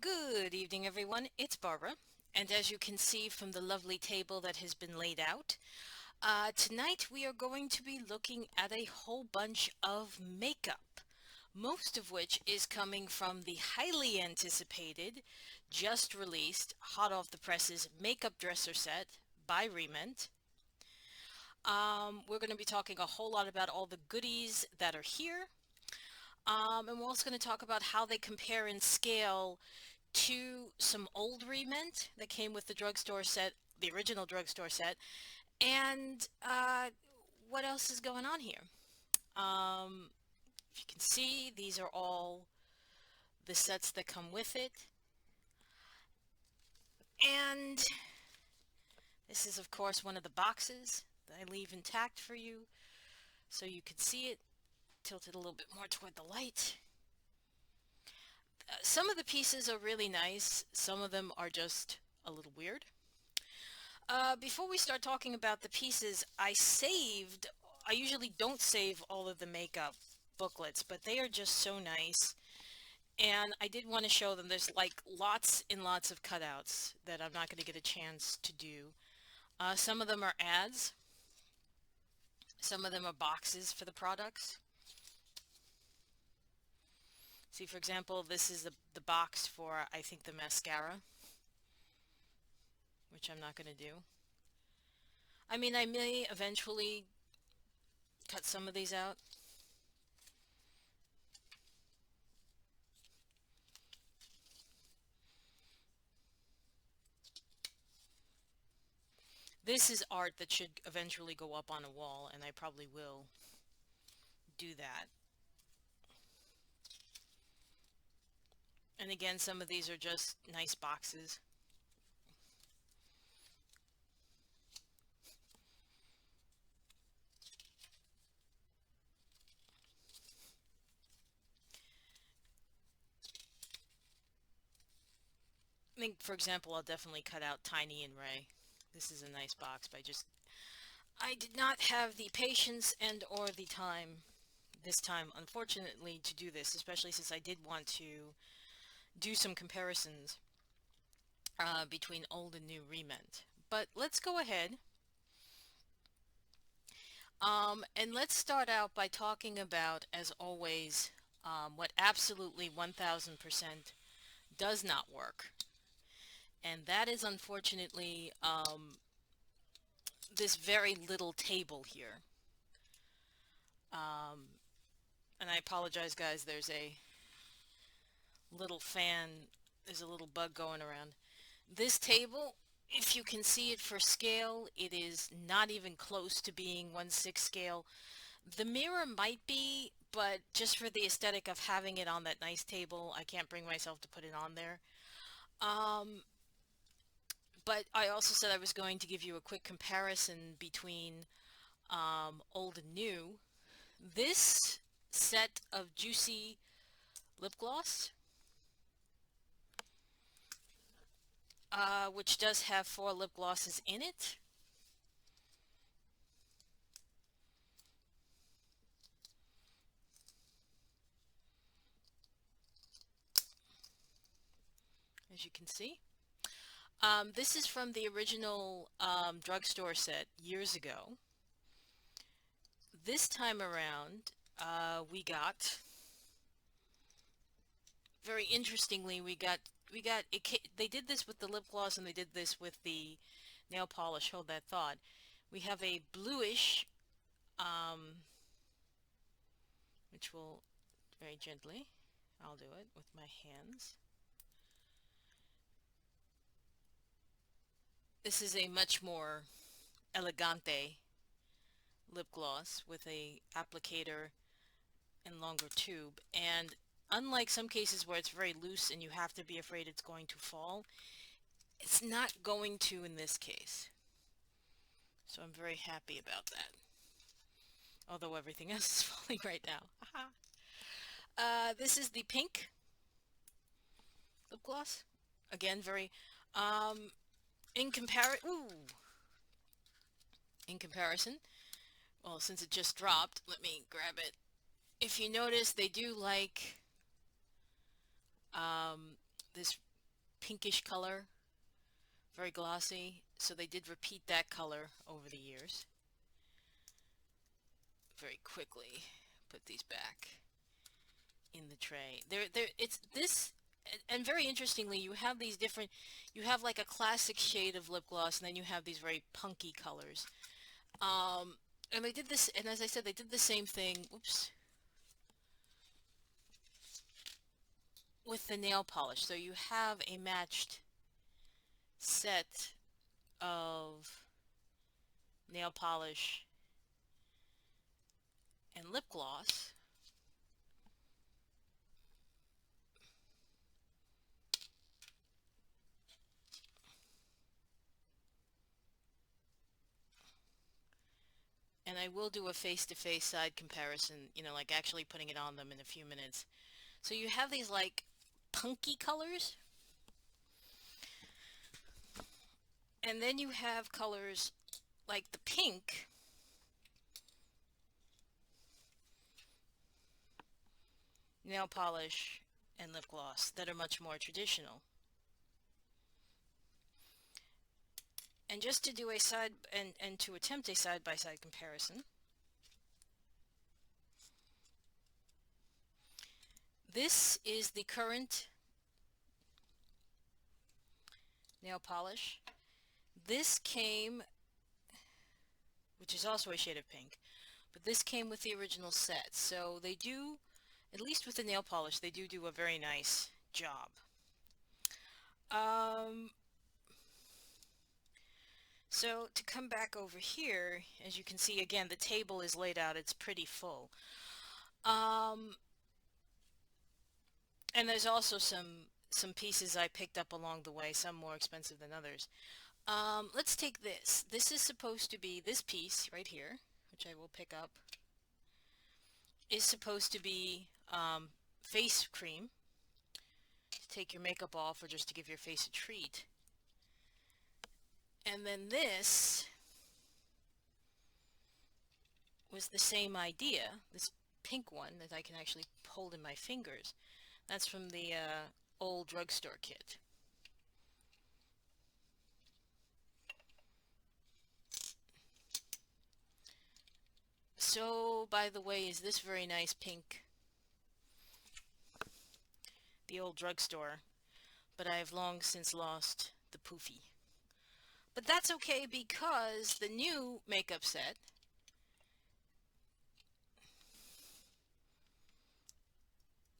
Good evening, everyone. It's Barbara, and as you can see from the lovely table that has been laid out, tonight we are going to be looking at a whole bunch of makeup, most of which is coming from the highly anticipated, just released, hot off the presses makeup dresser set by Re Ment. We're going to be talking a whole lot about all the goodies that are here, and we're also going to talk about how they compare in scale to some old Re Ment that came with the drugstore set, the original drugstore set, and what else is going on here. Um, if you can see, these are all the sets that come with it. And this is, of course, one of the boxes that I leave intact for you so you can see it. Tilted a little bit more toward the light. Some of the pieces are really nice. Some of them are just a little weird. Before we start talking about the pieces, I usually don't save all of the makeup booklets, but they are just so nice. And I did want to show them. There's like lots and lots of cutouts that I'm not going to get a chance to do. Some of them are ads. Some of them are boxes for the products. See, for example, this is the box for, I think, the mascara, which I'm not going to do. I mean, I may eventually cut some of these out. This is art that should eventually go up on a wall, and I probably will do that. And again, some of these are just nice boxes. I think, for example, I'll definitely cut out Tiny and Ray. This is a nice box, but I did not have the patience and or the time this time, unfortunately, to do this, especially since I did want to do some comparisons between old and new Re Ment. But let's go ahead. And let's start out by talking about, as always, what absolutely 1000% does not work. And that is unfortunately this very little table here. Um, and I apologize, guys, there's a little fan, there's a little bug going around. This table, if you can see it for scale, it is not even close to being 1/6 scale. The mirror might be, but just for the aesthetic of having it on that nice table, I can't bring myself to put it on there. Um, but I also said I was going to give you a quick comparison between old and new. This set of Juicy lip gloss, which does have 4 lip glosses in it. As you can see. This is from the original drugstore set years ago. This time around, we got, very interestingly, they did this with the lip gloss and they did this with the nail polish. Hold that thought. We have a bluish, um, which will very gently, I'll do it with my hands. This is a much more elegante lip gloss with a applicator and longer tube. And unlike some cases where it's very loose and you have to be afraid it's going to fall, it's not going to in this case. So I'm very happy about that. Although everything else is falling right now. This is the pink lip gloss. Again, very, um, in comparison, well, since it just dropped, let me grab it. If you notice, they do like, this pinkish color, very glossy. So they did repeat that color over the years. Very quickly put these back in the tray. It's this, and very interestingly, you have these different, you have like a classic shade of lip gloss, and then you have these very punky colors. And they did this, and as I said, they did the same thing, oops, with the nail polish. So you have a matched set of nail polish and lip gloss. And I will do a face-to-face side comparison, you know, like actually putting it on them in a few minutes. So you have these like punky colors, and then you have colors like the pink, nail polish and lip gloss that are much more traditional. And just to do a side and to attempt a side-by-side comparison, this is the current nail polish. This came, which is also a shade of pink, but this came with the original set. So they do, at least with the nail polish, they do a very nice job. So to come back over here, as you can see, again, the table is laid out. It's pretty full. And there's also some pieces I picked up along the way, some more expensive than others. Let's take this. This is supposed to be, this piece right here, which I will pick up, is supposed to be face cream to take your makeup off or just to give your face a treat. And then this was the same idea, this pink one that I can actually hold in my fingers. That's from the old drugstore kit. So, by the way, is this very nice pink. The old drugstore, but I have long since lost the poofy. But that's okay because the new makeup set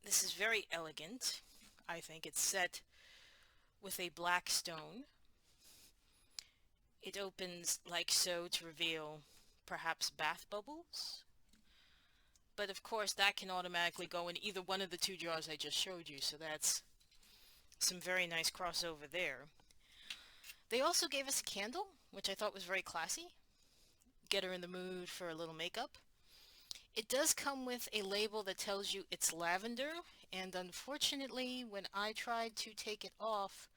this is very elegant. I think it's set with a black stone. It opens like so to reveal perhaps bath bubbles. But of course that can automatically go in either one of the two jars I just showed you, so that's some very nice crossover there. They also gave us a candle, which I thought was very classy. Get her in the mood for a little makeup. It does come with a label that tells you it's lavender, and unfortunately when I tried to take it off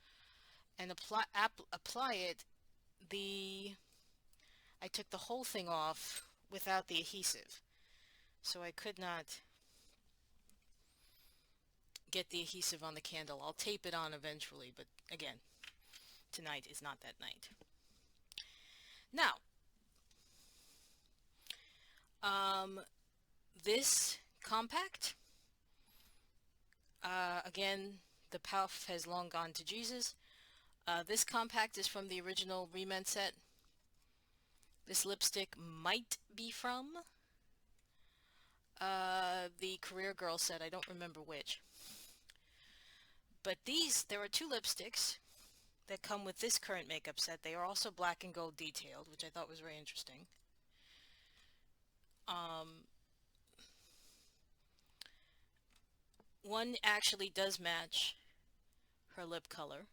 and apply it, I took the whole thing off without the adhesive. So I could not get the adhesive on the candle. I'll tape it on eventually, but again, tonight is not that night. Now, this compact, again, the puff has long gone to Jesus. This compact is from the original Re Ment set. This lipstick might be from the Career Girl set. I don't remember which. But there are two lipsticks that come with this current makeup set. They are also black and gold detailed, which I thought was very interesting. One actually does match her lip color,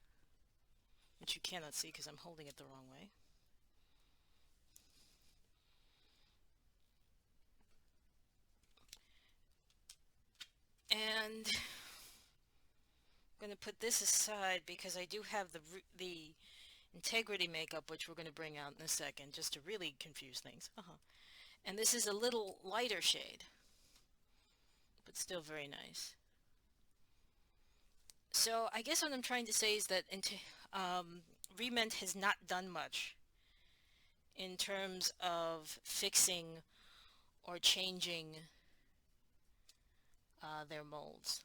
which you cannot see because I'm holding it the wrong way. And I'm going to put this aside because I do have the Integrity makeup, which we're going to bring out in a second, just to really confuse things. And this is a little lighter shade, but still very nice. So I guess what I'm trying to say is that Re Ment has not done much in terms of fixing or changing their molds.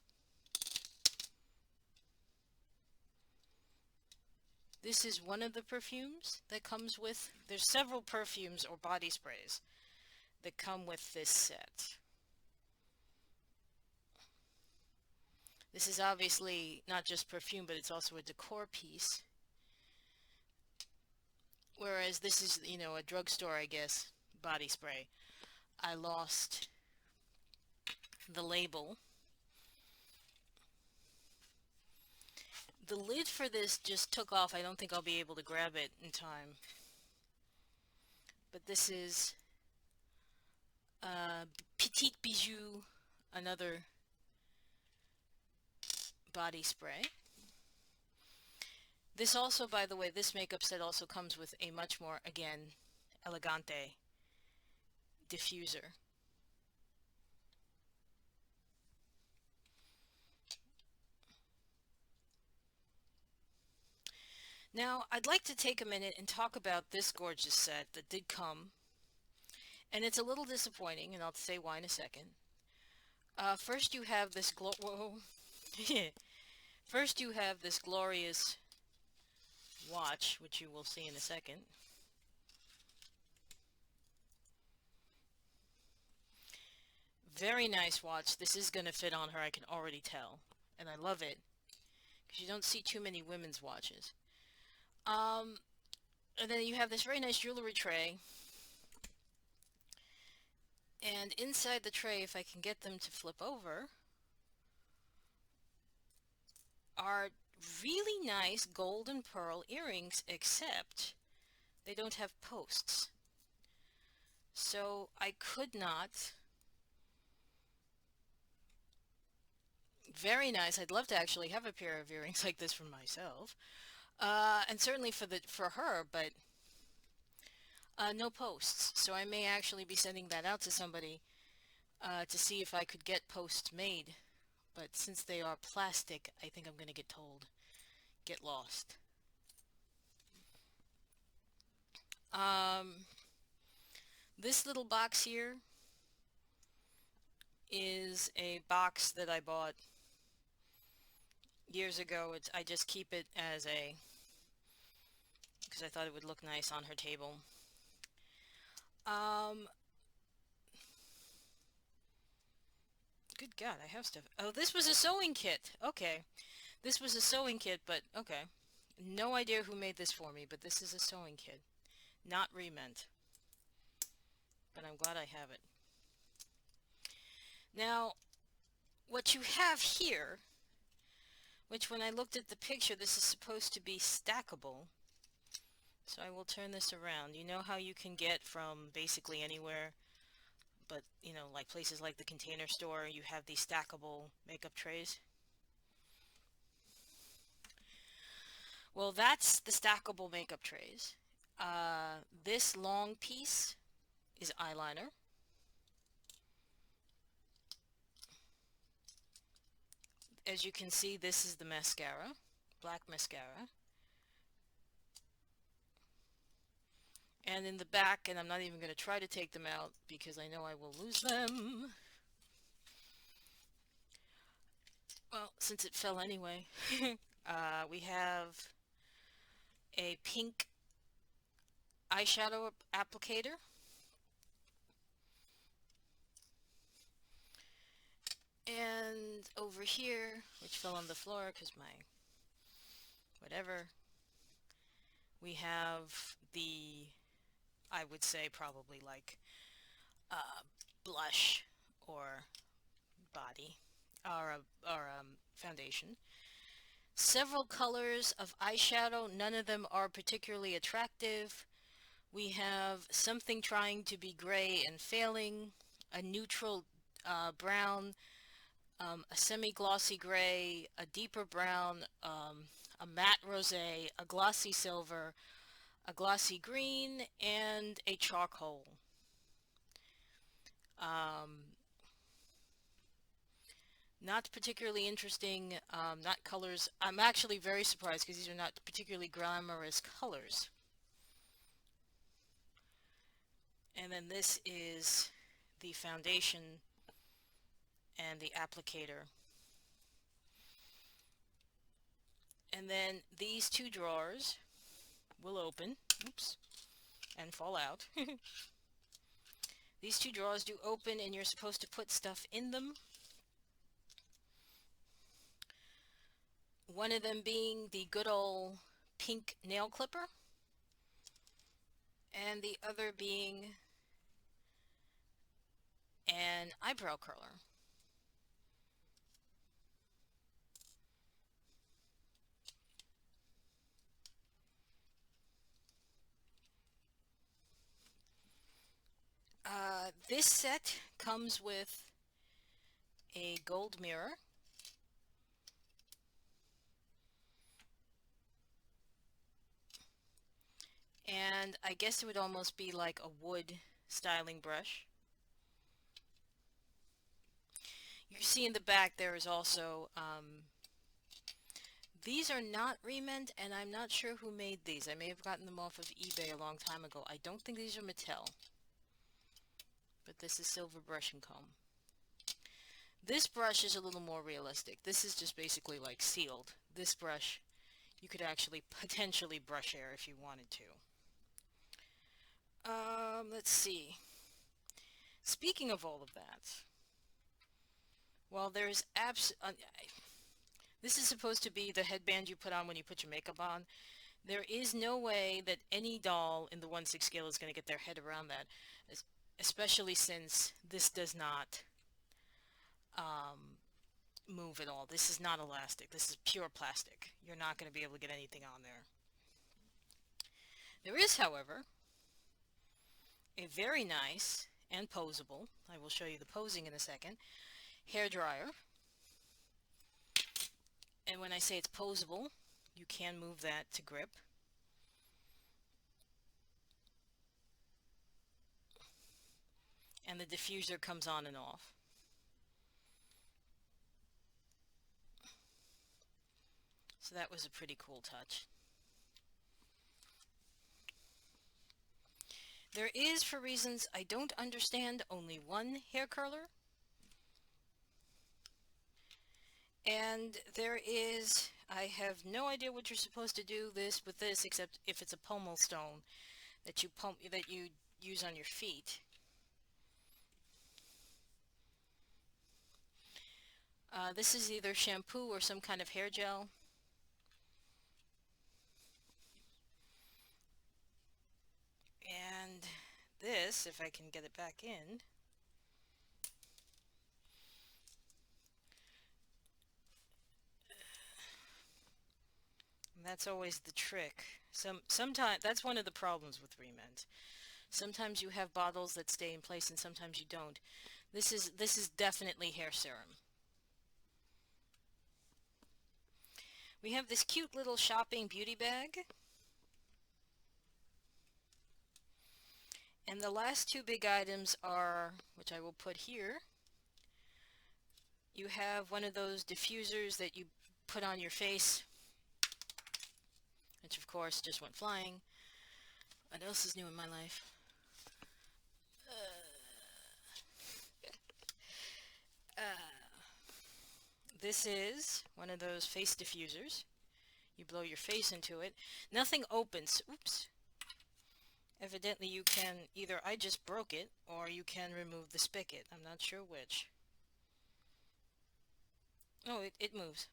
This is one of the perfumes that comes with, there's several perfumes or body sprays that come with this set. This is obviously not just perfume, but it's also a decor piece. Whereas this is, you know, a drugstore, I guess, body spray. I lost the label. The lid for this just took off. I don't think I'll be able to grab it in time. But this is Petite Bijou, another body spray. This also, by the way, this makeup set also comes with a much more, again, elegante diffuser. Now, I'd like to take a minute and talk about this gorgeous set that did come. And it's a little disappointing, and I'll say why in a second. First you have this First you have this glorious watch, which you will see in a second. Very nice watch. This is going to fit on her, I can already tell. And I love it, because you don't see too many women's watches. And then you have this very nice jewelry tray. And inside the tray, if I can get them to flip over, are really nice gold and pearl earrings, except they don't have posts. So I could not. Very nice. I'd love to actually have a pair of earrings like this for myself. And certainly for her, but no posts. So I may actually be sending that out to somebody to see if I could get posts made. But since they are plastic, I think I'm going to get told, get lost. This little box here is a box that I bought years ago. I just keep it as a, because I thought it would look nice on her table. Good God, I have stuff. Oh, this was a sewing kit. Okay. This was a sewing kit, but okay. No idea who made this for me, but this is a sewing kit. Not Re Ment. But I'm glad I have it. Now, what you have here, which when I looked at the picture, this is supposed to be stackable. So I will turn this around. You know how you can get from basically anywhere, but, you know, like places like the Container Store, you have these stackable makeup trays? Well, that's the stackable makeup trays. This long piece is eyeliner. As you can see, this is the mascara, black mascara. And in the back, and I'm not even going to try to take them out because I know I will lose them. Well, since it fell anyway, we have a pink eyeshadow applicator. And over here, which fell on the floor because my whatever, we have the, I would say probably like blush or body or foundation. Several colors of eyeshadow, none of them are particularly attractive. We have something trying to be gray and failing, a neutral brown, a semi-glossy gray, a deeper brown, a matte rosé, a glossy silver, a glossy green, and a charcoal. Not particularly interesting, not colors. I'm actually very surprised because these are not particularly glamorous colors. And then this is the foundation and the applicator. And then these two drawers will open, oops, and fall out. These two drawers do open and you're supposed to put stuff in them. One of them being the good old pink nail clipper, and the other being an eyebrow curler. This set comes with a gold mirror, and I guess it would almost be like a wood styling brush. You see in the back there is also, these are not Re Ment, and I'm not sure who made these. I may have gotten them off of eBay a long time ago. I don't think these are Mattel, but this is Silver Brush and Comb. This brush is a little more realistic. This is just basically like sealed. This brush, you could actually potentially brush air if you wanted to. Let's see. Speaking of all of that, well, there's this is supposed to be the headband you put on when you put your makeup on. There is no way that any doll in the 1/6 scale is going to get their head around that, especially since this does not move at all. This is not elastic. This is pure plastic. You're not going to be able to get anything on there. There is, however, a very nice and posable, I will show you the posing in a second, hair dryer. And when I say it's posable, you can move that to grip. And the diffuser comes on and off. So that was a pretty cool touch. There is, for reasons I don't understand, only one hair curler. And there is, I have no idea what you're supposed to do with this, except if it's a pommel stone that you use on your feet. This is either shampoo or some kind of hair gel. And this, if I can get it back in, and that's always the trick. Sometimes that's one of the problems with Re Ment. Sometimes you have bottles that stay in place and sometimes you don't. This is definitely hair serum. We have this cute little shopping beauty bag. And the last two big items are, which I will put here, you have one of those diffusers that you put on your face, which of course just went flying. What else is new in my life? This is one of those face diffusers. You blow your face into it. Nothing opens. Oops. Evidently you can, either I just broke it, or you can remove the spigot. I'm not sure which. Oh, it moves.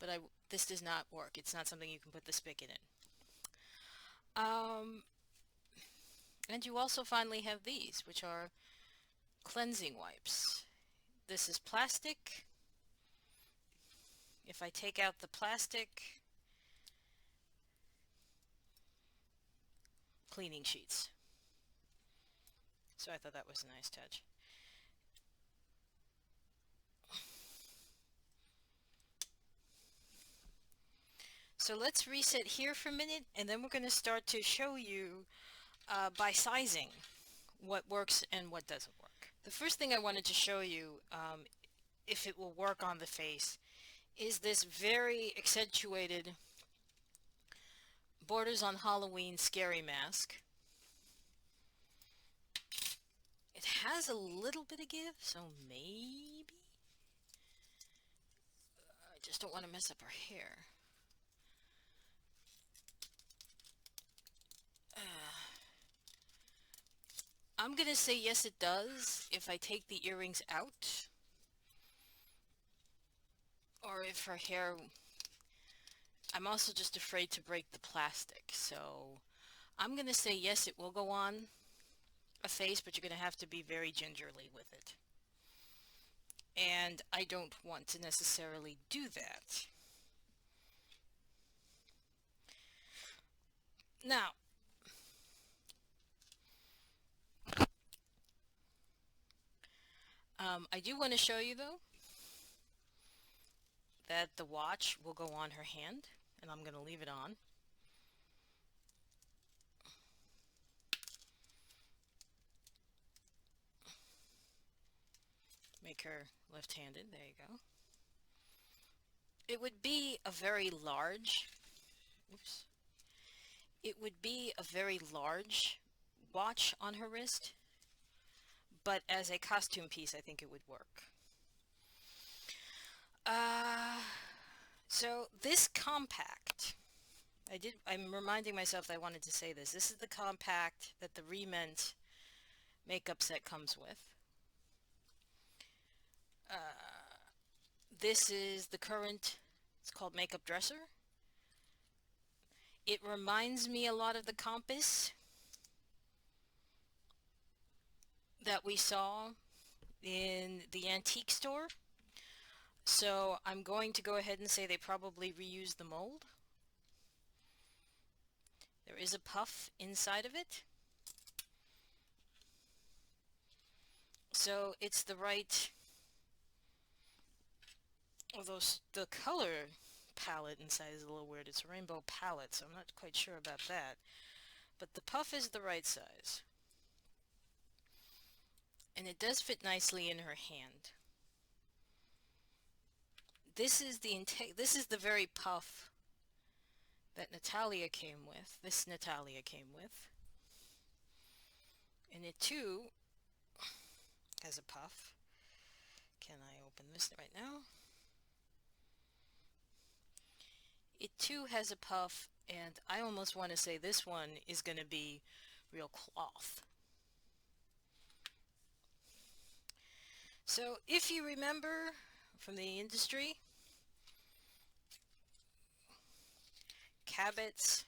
But this does not work. It's not something you can put the spigot in. And you also finally have these, which are cleansing wipes. This is plastic. If I take out the plastic, cleaning sheets. So I thought that was a nice touch. So let's reset here for a minute, and then we're going to start to show you by sizing what works and what doesn't work. The first thing I wanted to show you if it will work on the face, is this very accentuated Borders on Halloween scary mask. It has a little bit of give, so maybe. I just don't want to mess up her hair. I'm going to say yes, it does if I take the earrings out. Or if her hair... I'm also just afraid to break the plastic, so I'm going to say yes, it will go on a face, but you're going to have to be very gingerly with it. And I don't want to necessarily do that. Now, I do want to show you, though, that the watch will go on her hand, and I'm going to leave it on. Make her left-handed. There you go. It would be a very large... Oops. It would be a very large watch on her wrist, but as a costume piece, I think it would work. So this compact, I'm reminding myself that I wanted to say this. This is the compact that the Re Ment makeup set comes with. This is the current, it's called Makeup Dresser. It reminds me a lot of the Compass that we saw in the antique store. So I'm going to go ahead and say they probably reused the mold. There is a puff inside of it. So it's the right... Although the color palette inside is a little weird. It's a rainbow palette, so I'm not quite sure about that. But the puff is the right size. And it does fit nicely in her hand. This is the very puff that Natalia came with. This Natalia came with. And it too has a puff. Can I open this right now? It too has a puff, and I almost want to say this one is going to be real cloth. So if you remember from the industry, Cabot's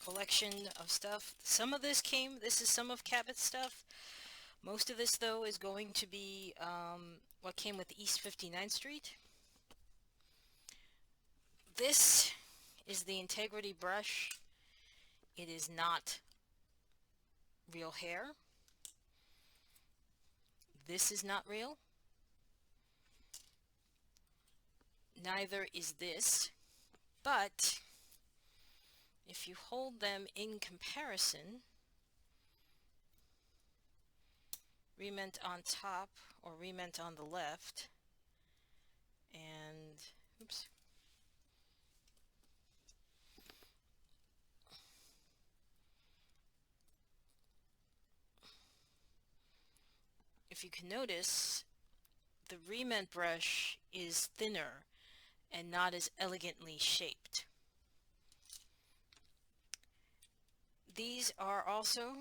collection of stuff, some of this is some of Cabot's stuff. Most of this, though, is going to be what came with East 59th Street. This is the Integrity brush. It is not real hair. This is not real. Neither is this. But if you hold them in comparison, Re Ment on top or Re Ment on the left, and oops. If you can notice, the Re Ment brush is thinner and not as elegantly shaped. These are also,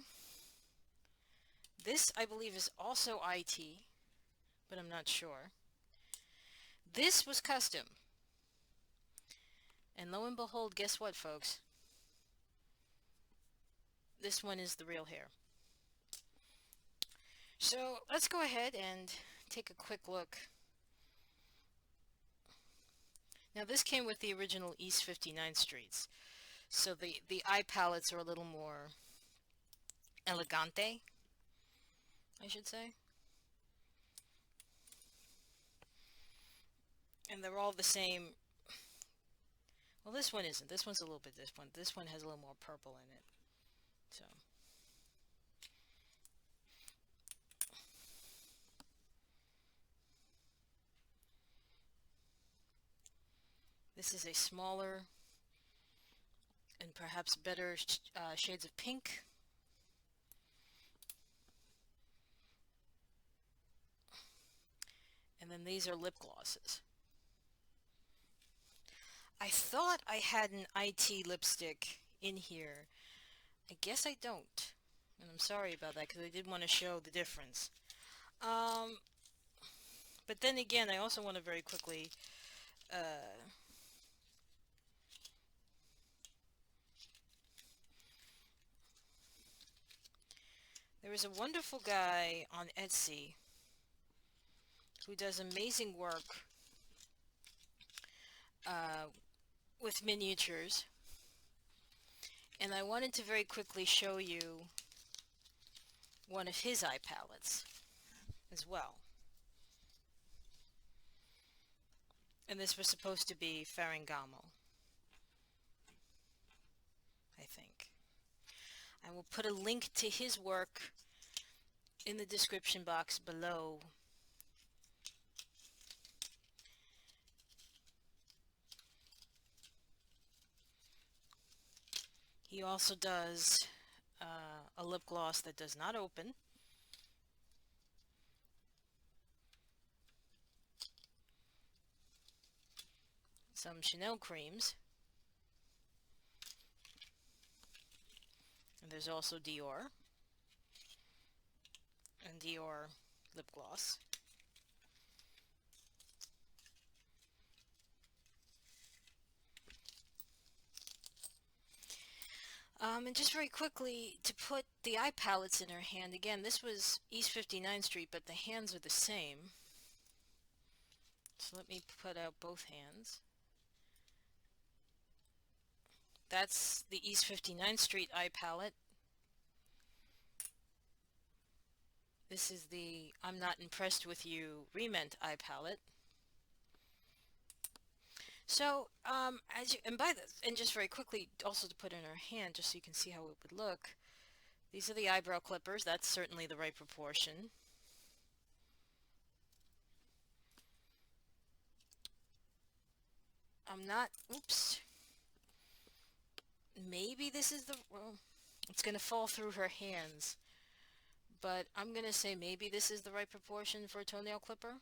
this I believe is also IT, but I'm not sure. This was custom. And lo and behold, guess what, folks? This one is the real hair. So let's go ahead and take a quick look. Now this came with the original East 59th Streets. So the eye palettes are a little more elegante, I should say. And they're all the same. Well, this one isn't. This one's a little bit different. This one has a little more purple in it. So. This is a smaller and perhaps better shades of pink. And then these are lip glosses. I thought I had an IT lipstick in here. I guess I don't. And I'm sorry about that because I did want to show the difference. But then again, I also want to very quickly there is a wonderful guy on Etsy who does amazing work with miniatures, and I wanted to very quickly show you one of his eye palettes as well. And this was supposed to be Ferragamo, I think. I will put a link to his work in the description box below. He also does a lip gloss that does not open. Some Chanel creams. And there's also Dior. And Dior lip gloss. And just very quickly, to put the eye palettes in her hand, again, this was East 59th Street, but the hands are the same. So let me put out both hands. That's the East 59th Street eye palette. This is the I'm Not Impressed With You Re Ment eye palette. So, and just very quickly, also to put in her hand, just so you can see how it would look. These are the eyebrow clippers. That's certainly the right proportion. Oops. Maybe this is well, it's going to fall through her hands. But I'm going to say maybe this is the right proportion for a toenail clipper.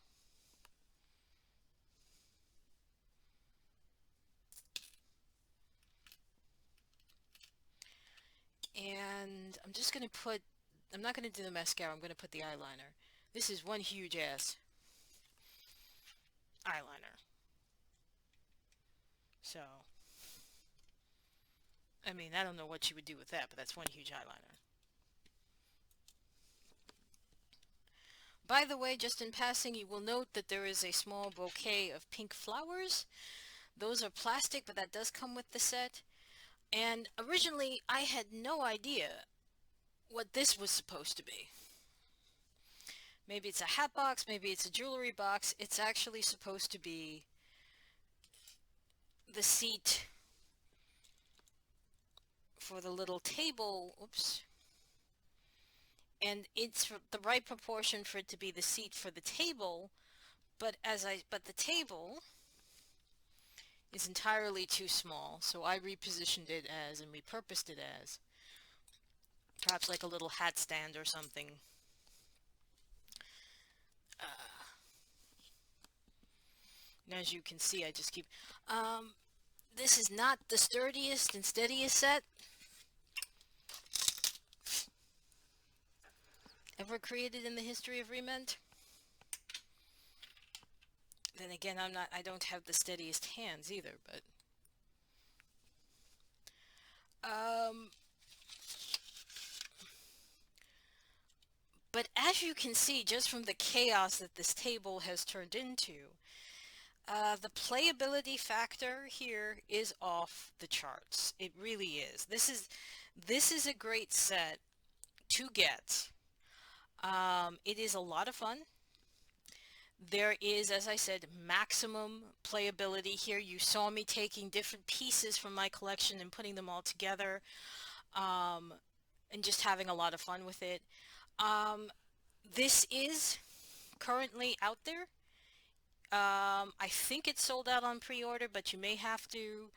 And I'm just going to I'm not going to do the mascara, I'm going to put the eyeliner. This is one huge ass eyeliner. So, I mean, I don't know what you would do with that, but that's one huge eyeliner. By the way, just in passing, you will note that there is a small bouquet of pink flowers. Those are plastic, but that does come with the set. And originally, I had no idea what this was supposed to be. Maybe it's a hat box, maybe it's a jewelry box. It's actually supposed to be the seat for the little table. Oops. And it's the right proportion for it to be the seat for the table, but the table is entirely too small, so I repositioned it as and repurposed it as perhaps like a little hat stand or something. And as you can see, I just keep this is not the sturdiest and steadiest set ever created in the history of Re Ment. Then again, I don't have the steadiest hands either, but as you can see, just from the chaos that this table has turned into, the playability factor here is off the charts. It really is. This is a great set to get. It is a lot of fun. There is, as I said, maximum playability here. You saw me taking different pieces from my collection and putting them all together, and just having a lot of fun with it. This is currently out there. I think it's sold out on pre-order, but you may have to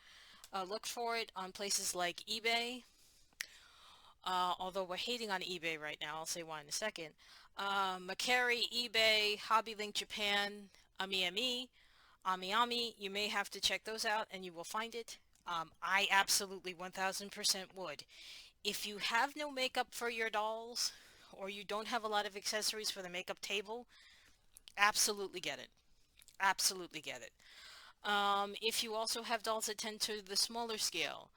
look for it on places like eBay. Although we're hating on eBay right now, I'll say why in a second. Macari, eBay, HobbyLink Japan, Ami, you may have to check those out and you will find it. I absolutely 1000% would. If you have no makeup for your dolls, or you don't have a lot of accessories for the makeup table, absolutely get it. Absolutely get it. If you also have dolls that tend to the smaller scale,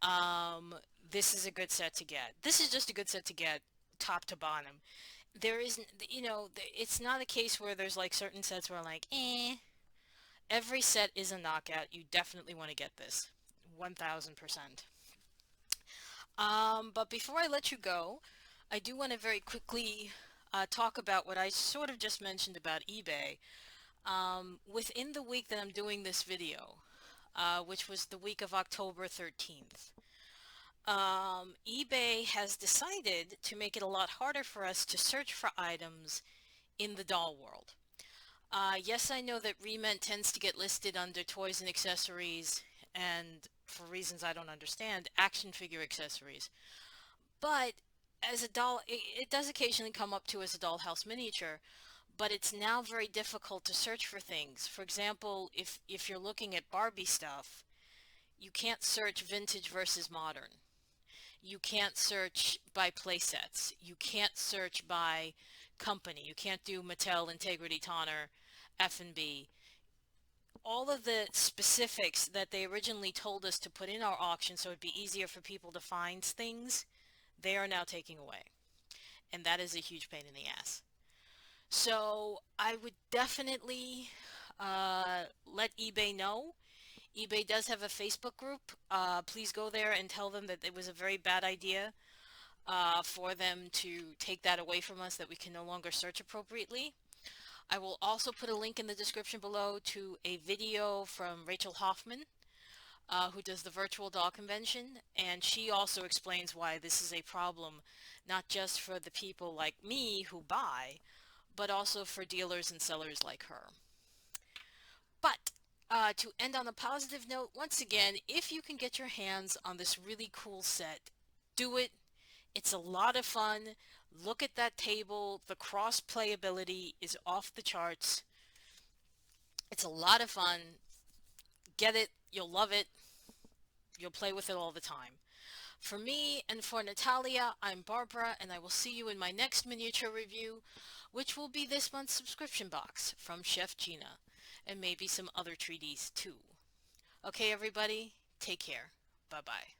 um, this is a good set to get. This is just a good set to get top to bottom. There isn't, it's not a case where there's like certain sets where like, eh. Every set is a knockout. You definitely want to get this. 1000%. But before I let you go, I do want to very quickly talk about what I sort of just mentioned about eBay. Within the week that I'm doing this video, which was the week of October 13th, eBay has decided to make it a lot harder for us to search for items in the doll world. Yes, I know that Re Ment tends to get listed under toys and accessories, and for reasons I don't understand, action figure accessories. But as a doll, it does occasionally come up to as a dollhouse miniature, but it's now very difficult to search for things. For example, if you're looking at Barbie stuff, you can't search vintage versus modern. You can't search by playsets. You can't search by company. You can't do Mattel, Integrity, Tonner, F&B. All of the specifics that they originally told us to put in our auction so it'd be easier for people to find things, they are now taking away. And that is a huge pain in the ass. So I would definitely let eBay know. eBay does have a Facebook group. Please go there and tell them that it was a very bad idea for them to take that away from us, that we can no longer search appropriately. I will also put a link in the description below to a video from Rachel Hoffman, who does the virtual doll convention, and she also explains why this is a problem, not just for the people like me who buy, but also for dealers and sellers like her. But to end on a positive note, once again, if you can get your hands on this really cool set, do it. It's a lot of fun. Look at that table. The cross playability is off the charts. It's a lot of fun. Get it. You'll love it. You'll play with it all the time. For me and for Natalia, I'm Barbara, and I will see you in my next miniature review, which will be this month's subscription box from Chef Gina, and maybe some other treaties too. Okay, everybody, take care. Bye-bye.